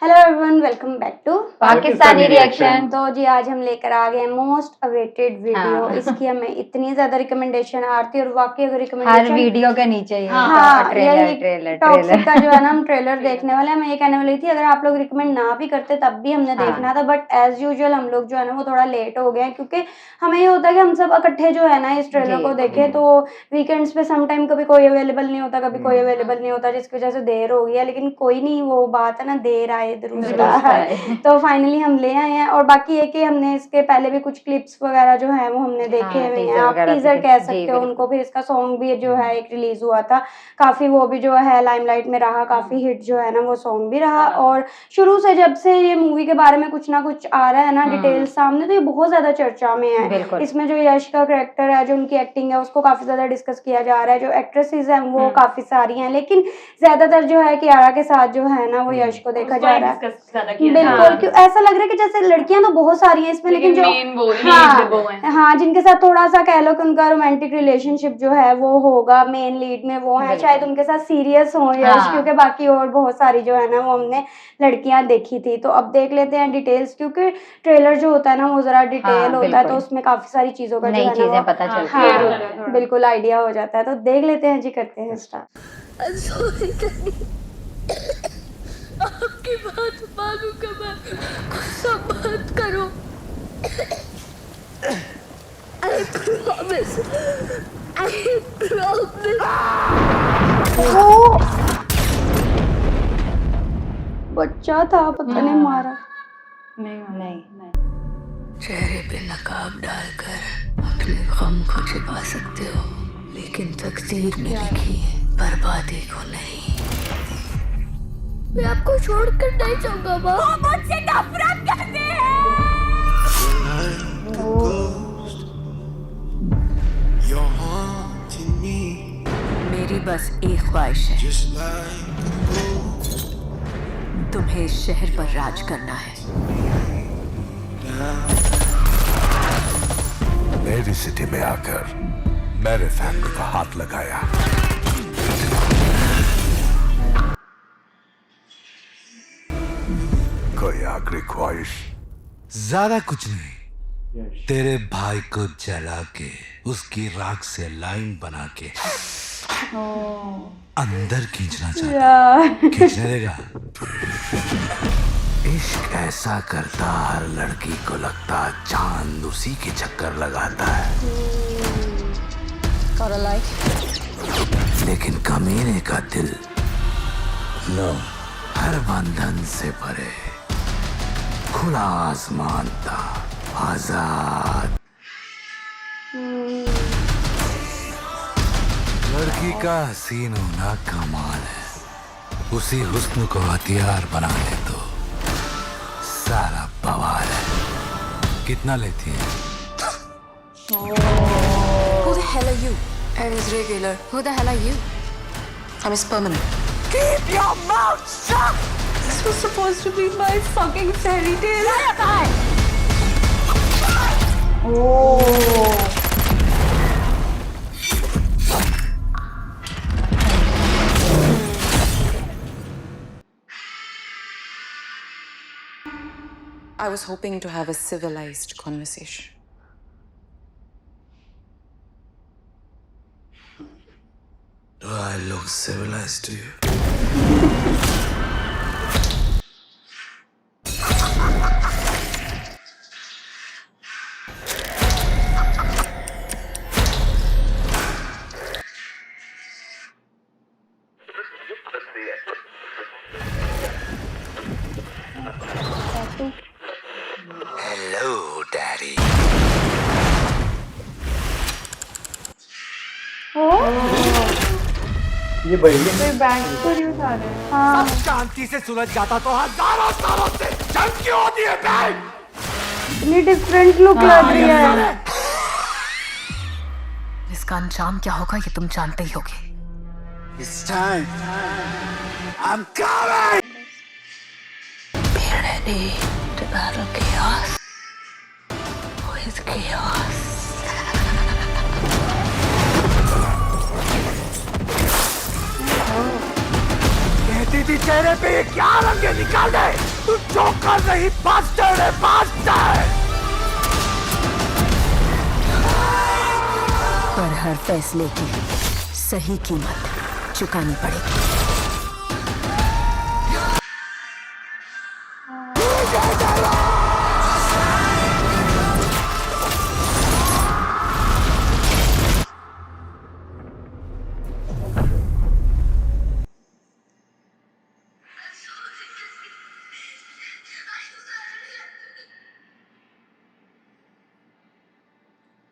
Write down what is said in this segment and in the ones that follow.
Hello everyone, welcome back to Pakistani reaction. तो जी आज हम लेकर आ गए मोस्ट अवेटेड वीडियो। हाँ। इसकी हमें इतनी ज्यादा रिकमेंडेशन आती और वाकई अगर हर रिकमेंडेशन वीडियो के नीचे ये हाँ ट्रेलर यही ट्रेलर टॉक्सिक का जो है ट्रेलर। ना हम ट्रेलर देखने वाले हैं। मैं ये कहने वाली थी अगर आप लोग रिकमेंड ना भी करते तब भी हमने हाँ। देखना था, बट एज यूजुअल हम लोग जो है ना वो थोड़ा लेट हो गए हैं क्योंकि हमें ये होता है कि हम सब इकट्ठे जो है ना इस ट्रेलर जी। को देखें। तो वीकेंड्स पे सम टाइम कभी कोई अवेलेबल नहीं होता, कभी कोई अवेलेबल नहीं होता, जिसकी वजह से देर हो गई है। लेकिन कोई नहीं, वो बात है ना, देर आए दुरुस्त आए। तो फाइनली हम ले आए हैं। और बाकी ये कि हमने इसके पहले भी कुछ क्लिप्स वगैरह जो है वो हमने देखे हाँ, हुए हैं। टीजर आप वगैरह टीजर भी कह जी, सकते हो बिल्कुल। उनको। फिर इसका सॉन्ग भी जो है एक रिलीज हुआ था, काफी वो भी जो है लाइमलाइट में रहा, काफी हिट जो है ना वो सॉन्ग भी रहा। और शुरू से जब से ये मूवी के बारे में कुछ ना कुछ आ रहा है ना डिटेल सामने, तो ये बहुत ज्यादा चर्चा में है। बिल्कुल। इसमें जो यश का कैरेक्टर है, जो उनकी एक्टिंग है, उसको काफी ज्यादा डिस्कस किया जा रहा है। जो एक्ट्रेसेस हैं वो काफी सारी हैं, लेकिन ज्यादातर जो है कियारा के साथ जो है ना वो यश को देखा जा रहा है। बिल्कुल, क्यों ऐसा लग रहा है कि जैसे लड़कियां तो बहुत सारी हैं इसमें, लेकिन जो हाँ जिनके साथ थोड़ा सा कह लो कि उनका रोमांटिक रिलेशनशिप जो है वो होगा मेन लीड में, वो है शायद उनके साथ सीरियस हो यश। हाँ। क्योंकि बाकी और बहुत सारी जो है ना वो हमने लड़कियां देखी थी। तो अब देख लेते हैं डिटेल्स, क्योंकि ट्रेलर जो होता है ना वो जरा डिटेल होता है, तो उसमें काफी सारी चीजों का जो नई है ना चीजें वो पता चलती हैं। हाँ बिल्कुल आइडिया हो जाता है। तो देख लेते हैं जी, करते हैं स्टार्ट। आपकी बात मानूंगा मैं, गुस्सा मत करो। I promise. I promise. बच्चा था, पता नहीं मारा नहीं। चेहरे पे नकाब डालकर अपने गम को छिपा सकते हो, लेकिन तकदीर में लिखी है बर्बादी को नहीं। मैं आपको छोड़कर नहीं जाऊंगा माँ। वो मुझसे नफरत करते हैं। मेरी बस एक ख्वाहिश है, तुम्हें इस शहर पर राज करना है। मेरी सिटी में आकर मेरे फैमिली का हाथ लगाया। कोई आखिरी ख्वाहिश? ज्यादा कुछ नहीं, तेरे भाई को जला के उसकी राख से लाइन बना के अंदर खींचना चाहता। खींचने देगा? इश्क ऐसा करता हर लड़की को लगता चांद उसी के चक्कर लगाता है। लेकिन कमीने का दिल नो, हर बंधन से परे खुला आसमान था, आजाद। लड़की का हसीन होना कमाल है, उसी हुस्न को हथियार बना ले तो सारा बवाल है। कितना लेती है? Who the hell are you? I'm his regular. Who the hell are you? I'm his permanent. Keep your mouth shut! This was supposed to be my fucking fairy tale. I was hoping to have a civilized conversation. Do I look civilized to you? Hello, Daddy. ये बढ़िया सब शांति से सुलझ जाता तो हजारों सालों से जंग क्यों होती है बहन? इतनी डिफरेंट लुक लग रही है। इसका अंजाम क्या होगा ये तुम जानते ही होगे। It's time. I'm coming. Be ready to battle chaos with chaos. कहती थी चेहरे पे ये क्या रंग निकाल दे। तू जोकर नहीं, बास्टर्ड है, बास्टर्ड। पर हर फैसले की सही कीमत चुकानी पड़ेगी।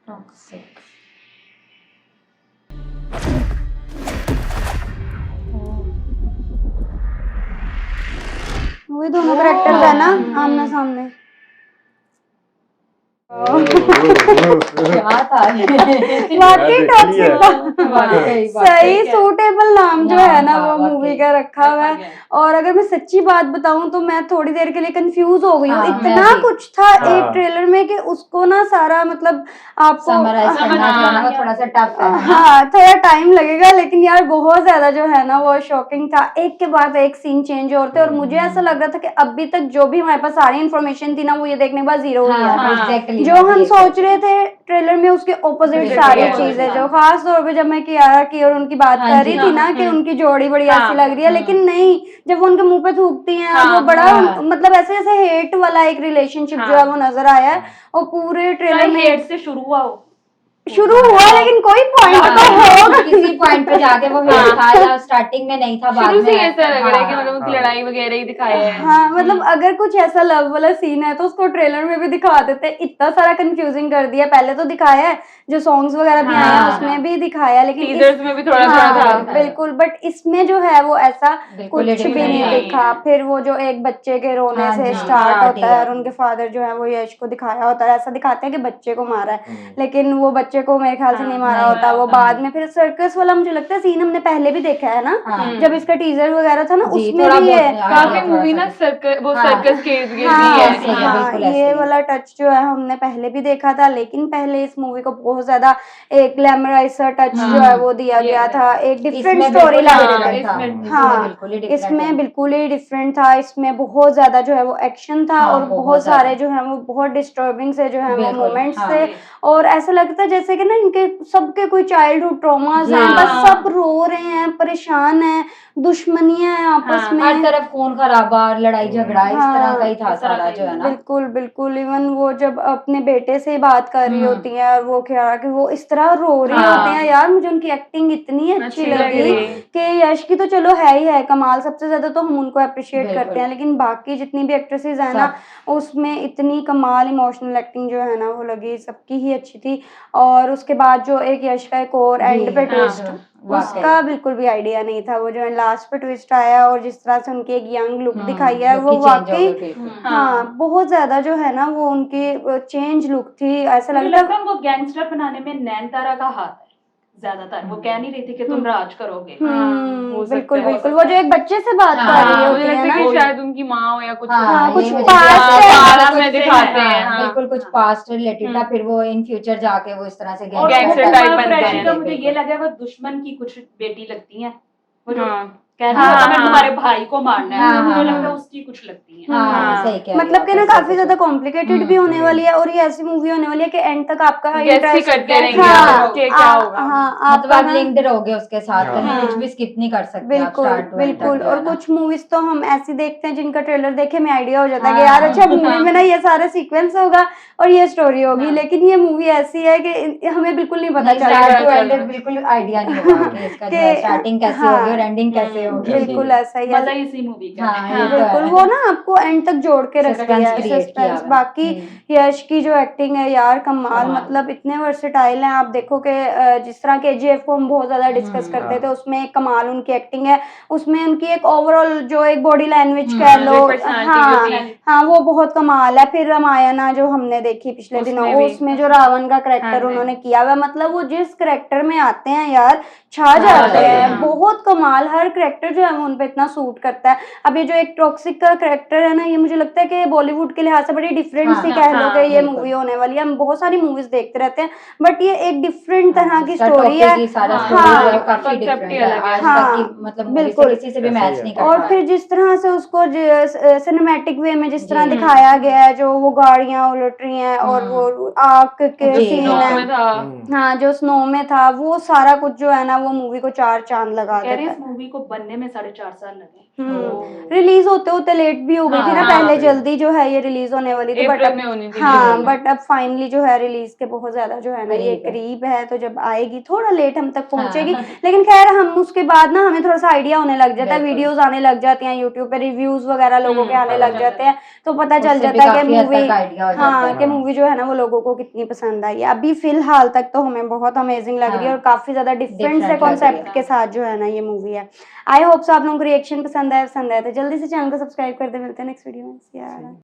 टॉक्सिक। वही दोनों करेक्टर है ना आमने सामने। क्या था वाकई टॉक्सिक था। सही सूटेबल नाम जो है ना वो मूवी का रखा हुआ है। और अगर मैं सच्ची बात बताऊं तो मैं थोड़ी देर के लिए कंफ्यूज हो गई हूँ। इतना कुछ था एक ट्रेलर में कि उसको ना सारा मतलब आपको समराइज करना जो है ना वो थोड़ा सा टफ है। हाँ थोड़ा टाइम लगेगा, लेकिन यार बहुत ज्यादा जो है ना वो शॉकिंग था। एक के बाद एक सीन चेंज होते और मुझे ऐसा लग रहा था कि अभी तक जो भी हमारे पास सारी इन्फॉर्मेशन थी ना वो ये देखने के बाद जीरो हुई है। एग्जैक्टली जो हम सोच रहे थे ट्रेलर में उसके ऑपोजिट सारी चीजें, जो खास तौर पे जब मैं कियारा की और उनकी बात कर रही थी ना कि उनकी जोड़ी बड़ी ऐसी लग रही है, लेकिन नहीं, जब वो उनके मुंह पे थूकती हैं और वो बड़ा मतलब ऐसे ऐसे हेट वाला एक रिलेशनशिप जो है वो नजर आया है। और पूरे ट्रेलर में हेट से शुरू हुआ लेकिन कोई पॉइंट तो होगा। किसी पॉइंट पे जाके वो हेट था या स्टार्टिंग में नहीं था, बाद शुरू से में ऐसा लग रहा है कि मतलब उनकी लड़ाई वगैरह ही दिखाया है। हाँ मतलब अगर कुछ ऐसा लव वाला सीन है तो उसको ट्रेलर में भी दिखा देते। इतना सारा कंफ्यूजिंग कर दिया। पहले तो दिखाया है जो सॉन्ग्स वगैरह भी आए हैं उसमें भी दिखाया, लेकिन टीजर्स में भी थोड़ा था बिल्कुल। बट इसमें जो है वो ऐसा कुछ भी नहीं दिखा। फिर वो जो एक बच्चे के रोने से स्टार्ट होता है और उनके फादर जो है वो यश को दिखाया होता है, ऐसा दिखाते हैं कि बच्चे को मारा है, लेकिन वो बच्चे को मेरे ख्याल से नहीं मारा होता। वो बाद में फिर सर्कस वाला मुझे लगता है सीन हमने पहले भी देखा है ना, जब इसका टीजर वगैरह था ना उसमें भी है काफी मूवी ना सर्कस के इर्द गिर्द ही है। हाँ ये वाला टच जो है हमने पहले भी देखा था, लेकिन पहले इस मूवी को बहुत ज्यादा एक ग्लैमराइज सा टच जो है वो दिया गया था। एक डिफरेंट स्टोरी लग रही थी। हाँ इसमें बिल्कुल ही डिफरेंट था। इसमें बहुत ज्यादा जो है वो एक्शन था और बहुत सारे जो है वो बहुत डिस्टर्बिंग से जो है वो मोमेंट्स थे। और ऐसा लगता है जैसे कि ना इनके सबके कोई चाइल्डहुड ट्रॉमास हैं, बस सब रो रहे हैं, परेशान हैं, दुश्मनियां हैं आपस में, हर तरफ खून खराबा, लड़ाई झगड़ा, इस तरह का ही था सारा जो है ना। बिल्कुल बिल्कुल। इवन वो जब अपने बेटे से बात कर रही होती है और वो क्या कि वो इस तरह रो रही होते हैं, यार मुझे उनकी एक्टिंग इतनी अच्छी लगी कि यश की तो चलो है ही है कमाल, सबसे ज्यादा तो हम उनको अप्रिशिएट करते हैं, लेकिन बाकी जितनी भी एक्ट्रेसेस है ना उसमें इतनी कमाल इमोशनल एक्टिंग जो है ना वो लगी, सबकी ही अच्छी थी। और उसके बाद जो एक यश का एक और एंड पे ट्विस्ट, उसका बिल्कुल भी आइडिया नहीं था। वो जो लास्ट पे ट्विस्ट आया और जिस तरह से उनकी एक यंग लुक दिखाई है वो वाकई हाँ बहुत ज्यादा जो है ना वो उनकी चेंज लुक थी। ऐसा लगता है वो गैंगस्टर बनाने में नैनतारा का हाथ है ज्यादातर। वो कह नहीं रही थी कि तुम राज करोगे। बिल्कुल बिल्कुल। वो जो एक बच्चे से बात कर रही होती है ना, शायद उनकी माँ हो या कुछ कुछ पास्ट में दिखाते हैं। बिल्कुल कुछ पास्ट रिलेटेड था, फिर वो इन फ्यूचर जाके वो इस तरह से गैंगस्टर टाइप बनते हैं। मुझे ये लगा वो दुश्मन की कुछ बेटी लगती है, वो जो कहना है तुम्हारे भाई को मारना है, मुझे लगता है उसकी कुछ लगती है। मतलब कि ना काफी ज्यादा कॉम्प्लिकेटेड भी होने वाली है और ये ऐसी मूवी होने वाली है कि एंड तक आपका इंटरेस्ट करते रहेंगे क्या होगा। मतलब आप लिंक्ड रहोगे उसके साथ, कहीं कुछ भी स्किप नहीं कर सकते। बिल्कुल बिल्कुल। और कुछ मूवीज तो हम ऐसी देखते हैं जिनका ट्रेलर देखे में आइडिया हो जाता है कि यार अच्छा मूवी में ना ये सारे सीक्वेंस होगा और ये स्टोरी होगी, लेकिन ये मूवी ऐसी है कि हमें बिल्कुल नहीं पता चलेगा, बिल्कुल आइडिया नहीं होगा कि इसका स्टार्टिंग कैसे होगी और एंडिंग कैसे होगी। बिल्कुल ऐसा ही है इसी मूवी का। बिल्कुल वो ना आपको एंड तक जोड़ के रखती है सस्पेंस। बाकी यश की जो एक्टिंग है यार कमाल, मतलब इतने वर्सेटाइल हैं। आप देखो कि जिस तरह KGF को हम बहुत ज्यादा डिस्कस करते थे, उसमें एक कमाल उनकी एक्टिंग है, उसमें उनकी एक ओवरऑल जो एक बॉडी लैंग्वेज कह लो, हाँ वो बहुत कमाल है। फिर रामायणा जो हमने देखी पिछले दिनों, उसमें जो रावण का करेक्टर उन्होंने किया हुआ, मतलब वो जिस करेक्टर में आते हैं यार छा जाते हैं, बहुत कमाल। हर करेक्टर कैरेक्टर जो है वो उन पे इतना सूट करता है। अब ये जो एक टॉक्सिक का कैरेक्टर है ना, ये मुझे लगता है कि बॉलीवुड के लिहाज से बड़ी डिफरेंट सी कह लो कि ये मूवी होने वाली है। हम बहुत सारी मूवीज देखते रहते हैं बट ये एक डिफरेंट तरह की स्टोरी है। काफी डिफरेंट है आज तक की, मतलब बिल्कुल किसी से भी मैच नहीं करता। और फिर जिस तरह से उसको सिनेमैटिक वे में जिस तरह दिखाया गया है, जो वो गाड़ियां उलट रही हैं और वो आग के सीन है, हाँ जो स्नो में था, वो सारा कुछ जो है ना वो मूवी को 4 चांद लगा कह रही देता है है। इस मूवी को बनने में 4.5 साल लगे। रिलीज होते होते लेट भी हो गई थी ना, पहले जल्दी जो है ये रिलीज होने वाली थी बट बट अब फाइनली जो है रिलीज के बहुत ज्यादा जो है ना ये करीब है, तो जब आएगी थोड़ा लेट हम तक पहुंचेगी। लेकिन खैर हम उसके बाद ना हमें थोड़ा सा आइडिया होने लग जाता है, वीडियोस आने लग जाती हैं यूट्यूब पे, रिव्यूज वगैरह लोगों के आने लग जाते हैं, तो पता चल जाता है कि मूवी कि मूवी जो है ना वो लोगों को कितनी पसंद आई है। अभी फिलहाल तक तो हमें बहुत अमेजिंग लग रही है और काफी ज्यादा डिफरेंट से कॉन्सेप्ट के साथ जो है ना ये मूवी है। आई होप सो आप लोगों को रिएक्शन पसंद आया तो जल्दी से चैनल को सब्सक्राइब कर दे। मिलते हैं नेक्स्ट वीडियो में।